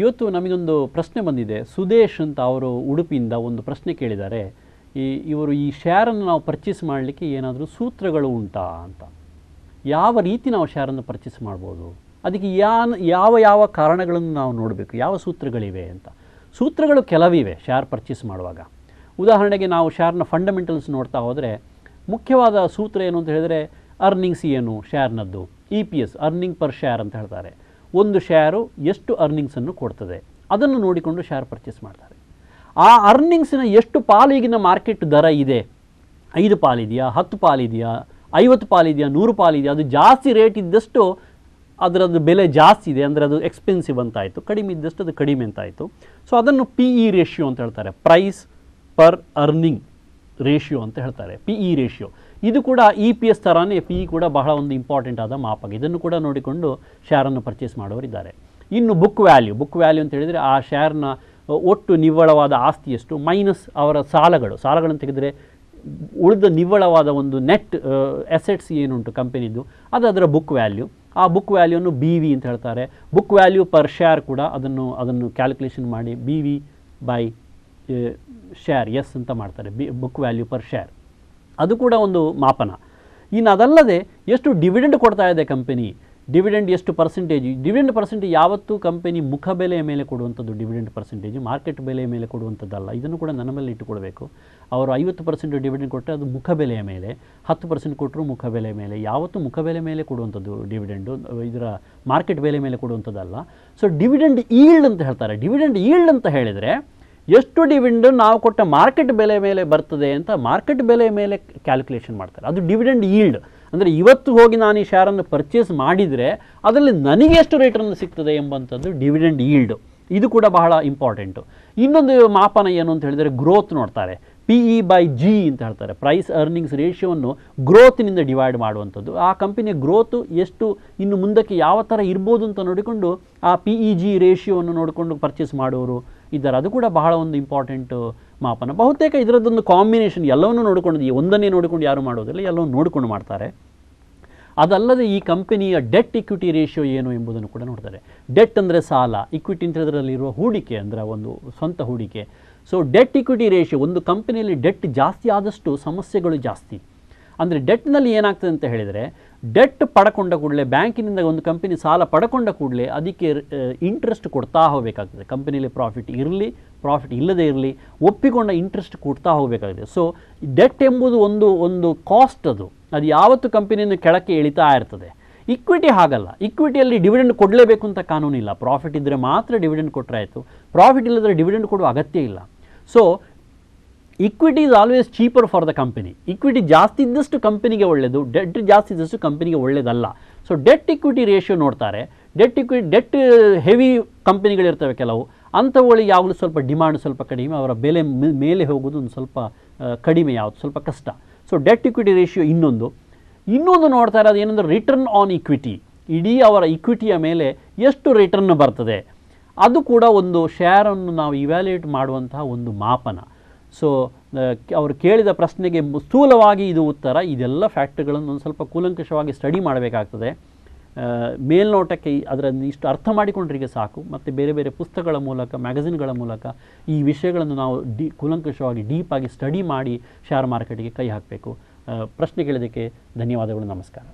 ಇವತ್ತು ನಮಗೊಂದು ಪ್ರಶ್ನೆ ಬಂದಿದೆ. ಸುದೇಶ್ ಅಂತ ಅವರು ಉಡುಪಿಯಿಂದ ಒಂದು ಪ್ರಶ್ನೆ ಕೇಳಿದ್ದಾರೆ. ಇವರು ಈ ಶೇರನ್ನು ನಾವು ಪರ್ಚೇಸ್ ಮಾಡಲಿಕ್ಕೆ ಏನಾದರೂ ಸೂತ್ರಗಳು ಉಂಟಾ ಅಂತ. ಯಾವ ರೀತಿ ನಾವು ಶೇರನ್ನು ಪರ್ಚೇಸ್ ಮಾಡ್ಬೋದು, ಅದಕ್ಕೆ ಯಾವ ಕಾರಣಗಳನ್ನು ನಾವು ನೋಡಬೇಕು, ಯಾವ ಸೂತ್ರಗಳಿವೆ ಅಂತ. ಸೂತ್ರಗಳು ಕೆಲವಿವೆ ಶೇರ್ ಪರ್ಚೇಸ್ ಮಾಡುವಾಗ. ಉದಾಹರಣೆಗೆ ನಾವು ಶೇರ್ನ ಫಂಡಮೆಂಟಲ್ಸ್ ನೋಡ್ತಾ ಹೋದರೆ ಮುಖ್ಯವಾದ ಸೂತ್ರ ಏನು ಅಂತ ಹೇಳಿದರೆ ಅರ್ನಿಂಗ್ಸ್ ಏನು ಶೇರ್ನದ್ದು, EPS ಅರ್ನಿಂಗ್ ಪರ್ ಶೇರ್ ಅಂತ ಹೇಳ್ತಾರೆ. ಒಂದು ಶೇರು ಎಷ್ಟು ಅರ್ನಿಂಗ್ಸನ್ನು ಕೊಡ್ತದೆ ಅದನ್ನು ನೋಡಿಕೊಂಡು ಶೇರ್ ಪರ್ಚೇಸ್ ಮಾಡ್ತಾರೆ. ಆ ಅರ್ನಿಂಗ್ಸಿನ ಎಷ್ಟು ಪಾಲಿಗಿನ ಮಾರ್ಕೆಟ್ ದರ ಇದೆ, 5 ಪಾಲಿದೆಯಾ, 10 ಪಾಲಿದೆಯಾ, 50 ಪಾಲಿದೆಯಾ, 100 ಪಾಲಿದೆಯಾ, ಅದು ಜಾಸ್ತಿ ರೇಟ್ ಇದ್ದಷ್ಟು ಅದರದ್ದು ಬೆಲೆ ಜಾಸ್ತಿ ಇದೆ ಅಂದರೆ ಅದು ಎಕ್ಸ್ಪೆನ್ಸಿವ್ ಅಂತಾಯಿತು, ಕಡಿಮೆ ಇದ್ದಷ್ಟು ಅದು ಕಡಿಮೆ ಅಂತಾಯಿತು. ಸೊ ಅದನ್ನು PE ರೇಷಿಯೋ ಅಂತ ಹೇಳ್ತಾರೆ, ಪ್ರೈಸ್ ಪರ್ ಅರ್ನಿಂಗ್ ರೇಷಿಯೋ ಅಂತ ಹೇಳ್ತಾರೆ, PE ರೇಷಿಯೋ. ಇದು ಕೂಡ EPS ಥರನೇ PE ಕೂಡ ಬಹಳ ಒಂದು ಇಂಪಾರ್ಟೆಂಟ್ ಆದ ಮಾಪಕ. ಇದನ್ನು ಕೂಡ ನೋಡಿಕೊಂಡು ಶೇರನ್ನು ಪರ್ಚೇಸ್ ಮಾಡೋರಿದ್ದಾರೆ. ಇನ್ನು ಬುಕ್ ವ್ಯಾಲ್ಯೂ ಅಂತ ಹೇಳಿದರೆ ಆ ಶೇರ್ನ ಒಟ್ಟು ನಿವ್ವಳವಾದ ಆಸ್ತಿ ಎಷ್ಟು ಮೈನಸ್ ಅವರ ಸಾಲಗಳನ್ನು ತೆಗೆದರೆ ಉಳಿದ ನಿವ್ವಳವಾದ ಒಂದು ನೆಟ್ ಅಸೆಟ್ಸ್ ಏನುಂಟು ಕಂಪನಿದು ಅದು ಅದರ ಬುಕ್ ವ್ಯಾಲ್ಯೂ. ಆ ಬುಕ್ ವ್ಯಾಲ್ಯೂವನ್ನು BV ಅಂತ ಹೇಳ್ತಾರೆ. ಬುಕ್ ವ್ಯಾಲ್ಯೂ ಪರ್ ಶೇರ್ ಕೂಡ ಅದನ್ನು ಕ್ಯಾಲ್ಕುಲೇಷನ್ ಮಾಡಿ BV ಬೈ ಶೇರ್ ಎಸ್ ಅಂತ ಮಾಡ್ತಾರೆ, ಬುಕ್ ವ್ಯಾಲ್ಯೂ ಪರ್ ಶೇರ್. ಅದು ಕೂಡ ಒಂದು ಮಾಪನ. ಇನ್ನು ಅದಲ್ಲದೆ ಎಷ್ಟು ಡಿವಿಡೆಂಡ್ ಕೊಡ್ತಾ ಇದೆ ಕಂಪನಿ, ಡಿವಿಡೆಂಡ್ ಎಷ್ಟು ಪರ್ಸೆಂಟೇಜ್. ಡಿವಿಡೆಂಡ್ ಪರ್ಸೆಂಟೇಜ್ ಯಾವತ್ತೂ ಕಂಪನಿ ಮುಖ ಬೆಲೆಯ ಮೇಲೆ ಕೊಡುವಂಥದ್ದು ಡಿವಿಡೆಂಡ್ ಪರ್ಸೆಂಟೇಜು, ಮಾರ್ಕೆಟ್ ಬೆಲೆಯ ಮೇಲೆ ಕೊಡುವಂಥದ್ದಲ್ಲ. ಇದನ್ನು ಕೂಡ ನನ್ನ ಮೇಲೆ ಇಟ್ಟುಕೊಳ್ಬೇಕು. ಅವರು 50% ಡಿವಿಡೆಂಡ್ ಕೊಟ್ಟರೆ ಅದು ಮುಖ ಬೆಲೆಯ ಮೇಲೆ, 10% ಕೊಟ್ಟರು ಮುಖ ಬೆಲೆಯ ಮೇಲೆ. ಯಾವತ್ತೂ ಮುಖ ಬೆಲೆ ಮೇಲೆ ಕೊಡುವಂಥದ್ದು ಡಿವಿಡೆಂಡು, ಇದರ ಮಾರ್ಕೆಟ್ ಬೆಲೆ ಮೇಲೆ ಕೊಡುವಂಥದ್ದಲ್ಲ. ಸೊ ಡಿವಿಡೆಂಡ್ ಈಲ್ಡ್ ಅಂತ ಹೇಳ್ತಾರೆ. ಡಿವಿಡೆಂಡ್ ಈಲ್ಡ್ ಅಂತ ಹೇಳಿದರೆ ಎಷ್ಟು ಡಿವಿಡೆಂಡ್ ನಾವು ಕೊಟ್ಟ ಮಾರ್ಕೆಟ್ ಬೆಲೆ ಮೇಲೆ ಬರ್ತದೆ ಅಂತ ಮಾರ್ಕೆಟ್ ಬೆಲೆ ಮೇಲೆ ಕ್ಯಾಲ್ಕುಲೇಷನ್ ಮಾಡ್ತಾರೆ. ಅದು ಡಿವಿಡೆಂಡ್ ಈಲ್ಡ್ ಅಂದರೆ ಇವತ್ತು ಹೋಗಿ ನಾನು ಈ ಶೇರನ್ನು ಪರ್ಚೇಸ್ ಮಾಡಿದರೆ ಅದರಲ್ಲಿ ನನಗೆ ಎಷ್ಟು ರಿಟರ್ನ್ ಸಿಗ್ತದೆ ಎಂಬಂಥದ್ದು ಡಿವಿಡೆಂಡ್ ಈಲ್ಡ್. ಇದು ಕೂಡ ಬಹಳ ಇಂಪಾರ್ಟೆಂಟು. ಇನ್ನೊಂದು ಮಾಪನ ಏನು ಅಂತ ಹೇಳಿದರೆ ಗ್ರೋತ್ ನೋಡ್ತಾರೆ, PE ಬೈ G ಅಂತ ಹೇಳ್ತಾರೆ. ಪ್ರೈಸ್ ಅರ್ನಿಂಗ್ಸ್ ರೇಷಿಯೋವನ್ನು ಗ್ರೋತ್ನಿಂದ ಡಿವೈಡ್ ಮಾಡುವಂಥದ್ದು. ಆ ಕಂಪನಿಯ ಗ್ರೋತು ಎಷ್ಟು ಇನ್ನು ಮುಂದಕ್ಕೆ ಯಾವ ಥರ ಇರ್ಬೋದು ಅಂತ ನೋಡಿಕೊಂಡು ಆ PEG ರೇಷಿಯೋವನ್ನು ನೋಡಿಕೊಂಡು ಪರ್ಚೇಸ್ ಮಾಡೋರು ಇದ್ದಾರೆ. ಅದು ಕೂಡ ಬಹಳ ಒಂದು ಇಂಪಾರ್ಟೆಂಟು ಮಾಪನ. ಬಹುತೇಕ ಇದರದ್ದೊಂದು ಕಾಂಬಿನೇಷನ್, ಎಲ್ಲವನ್ನೂ ನೋಡಿಕೊಂಡು, ಒಂದನ್ನೇ ನೋಡಿಕೊಂಡು ಯಾರು ಮಾಡೋದಿಲ್ಲ, ಎಲ್ಲವನ್ನೂ ನೋಡಿಕೊಂಡು ಮಾಡ್ತಾರೆ. ಅದಲ್ಲದೆ ಈ ಕಂಪನಿಯ ಡೆಟ್ ಇಕ್ವಿಟಿ ರೇಷಿಯೋ ಏನು ಎಂಬುದನ್ನು ಕೂಡ ನೋಡ್ತಾರೆ. ಡೆಟ್ ಅಂದರೆ ಸಾಲ, ಇಕ್ವಿಟಿ ಅಂತ ಅದರಲ್ಲಿರುವ ಹೂಡಿಕೆ ಅಂದರೆ ಒಂದು ಸ್ವಂತ ಹೂಡಿಕೆ. ಸೊ ಡೆಟ್ ಇಕ್ವಿಟಿ ರೇಷಿಯೋ, ಒಂದು ಕಂಪನಿಯಲ್ಲಿ ಡೆಟ್ ಜಾಸ್ತಿ ಆದಷ್ಟು ಸಮಸ್ಯೆಗಳು ಜಾಸ್ತಿ. ಅಂದರೆ ಡೆಟ್ನಲ್ಲಿ ಏನಾಗ್ತದೆ ಅಂತ ಹೇಳಿದರೆ, ಡೆಟ್ ಪಡ್ಕೊಂಡ ಕೂಡಲೇ ಬ್ಯಾಂಕಿನಿಂದ ಒಂದು ಕಂಪನಿ ಸಾಲ ಪಡ್ಕೊಂಡ ಕೂಡಲೇ ಅದಕ್ಕೆ ಇಂಟ್ರೆಸ್ಟ್ ಕೊಡ್ತಾ ಹೋಗಬೇಕಾಗ್ತದೆ. ಕಂಪನಿಯಲ್ಲಿ ಪ್ರಾಫಿಟ್ ಇರಲಿ ಪ್ರಾಫಿಟ್ ಇಲ್ಲದೇ ಇರಲಿ ಒಪ್ಪಿಕೊಂಡ ಇಂಟ್ರೆಸ್ಟ್ ಕೊಡ್ತಾ ಹೋಗಬೇಕಾಗಿದೆ. ಸೊ ಡೆಟ್ ಎಂಬುದು ಒಂದು ಕಾಸ್ಟ್, ಅದು ಯಾವತ್ತು ಕಂಪನಿಯನ್ನು ಕೆಳಕ್ಕೆ ಎಳಿತಾ ಇರ್ತದೆ. ಇಕ್ವಿಟಿ ಹಾಗಲ್ಲ. ಇಕ್ವಿಟಿಯಲ್ಲಿ ಡಿವಿಡೆಂಡ್ ಕೊಡಲೇಬೇಕು ಅಂತ ಕಾನೂನಿಲ್ಲ. ಪ್ರಾಫಿಟ್ ಇದ್ದರೆ ಮಾತ್ರ ಡಿವಿಡೆಂಡ್ ಕೊಟ್ಟರೆ ಆಯಿತು, ಪ್ರಾಫಿಟ್ ಇಲ್ಲದ್ರೆ ಡಿವಿಡೆಂಡ್ ಕೊಡುವ ಅಗತ್ಯ ಇಲ್ಲ. So equity is always cheaper for the company. Equity ಜಾಸ್ತಿ ಇದ್ದಷ್ಟು ಕಂಪನಿಗೆ ಒಳ್ಳೆಯದು, ಡೆಟ್ ಜಾಸ್ತಿ ಇದ್ದಷ್ಟು ಕಂಪನಿಗೆ ಒಳ್ಳೆಯದಲ್ಲ. ಸೊ ಡೆಟ್ ಇಕ್ವಿಟಿ ರೇಷಿಯೋ ನೋಡ್ತಾರೆ. ಡೆಟ್ ಹೆವಿ ಕಂಪನಿಗಳಿರ್ತವೆ ಕೆಲವು, ಅಂಥವುಗಳಿಗೆ ಯಾವಾಗಲೂ ಸ್ವಲ್ಪ ಡಿಮಾಂಡ್ ಸ್ವಲ್ಪ ಕಡಿಮೆ, ಅವರ ಬೆಲೆ ಮೇಲೆ ಹೋಗೋದು ಒಂದು ಸ್ವಲ್ಪ ಕಡಿಮೆ, ಯಾವುದು ಸ್ವಲ್ಪ ಕಷ್ಟ. ಸೊ ಡೆಟ್ ಇಕ್ವಿಟಿ ರೇಷಿಯೋ ಇನ್ನೊಂದು ನೋಡ್ತಾರೆ, ಅದು ಏನಂದರೆ ರಿಟರ್ನ್ ಆನ್ ಇಕ್ವಿಟಿ. ಇಡೀ ಅವರ ಇಕ್ವಿಟಿಯ ಮೇಲೆ ಎಷ್ಟು ರಿಟರ್ನ್ ಬರ್ತದೆ, ಅದು ಕೂಡ ಒಂದು ಶೇರನ್ನು ನಾವು ಇವ್ಯಾಲ್ಯೂಯೇಟ್ ಮಾಡುವಂತಹ ಒಂದು ಮಾಪನ. ಸೊ ಅವರು ಕೇಳಿದ ಪ್ರಶ್ನೆಗೆ ಸ್ಥೂಲವಾಗಿ ಇದು ಉತ್ತರ. ಇದೆಲ್ಲ ಫ್ಯಾಕ್ಟ್ರಿಗಳನ್ನು ಒಂದು ಸ್ವಲ್ಪ ಕೂಲಂಕಷವಾಗಿ ಸ್ಟಡಿ ಮಾಡಬೇಕಾಗ್ತದೆ. ಮೇಲ್ನೋಟಕ್ಕೆ ಅದರಲ್ಲಿ ಇಷ್ಟು ಅರ್ಥ ಮಾಡಿಕೊಂಡ್ರಿಗೆ ಸಾಕು. ಮತ್ತು ಬೇರೆ ಬೇರೆ ಪುಸ್ತಕಗಳ ಮೂಲಕ, ಮ್ಯಾಗಝಿನ್ಗಳ ಮೂಲಕ ಈ ವಿಷಯಗಳನ್ನು ನಾವು ಕೂಲಂಕಷವಾಗಿ ಡೀಪಾಗಿ ಸ್ಟಡಿ ಮಾಡಿ ಶೇರ್ ಮಾರ್ಕೆಟಿಗೆ ಕೈ ಹಾಕಬೇಕು. ಪ್ರಶ್ನೆ ಕೇಳಿದ್ದಕ್ಕೆ ಧನ್ಯವಾದಗಳು. ನಮಸ್ಕಾರ.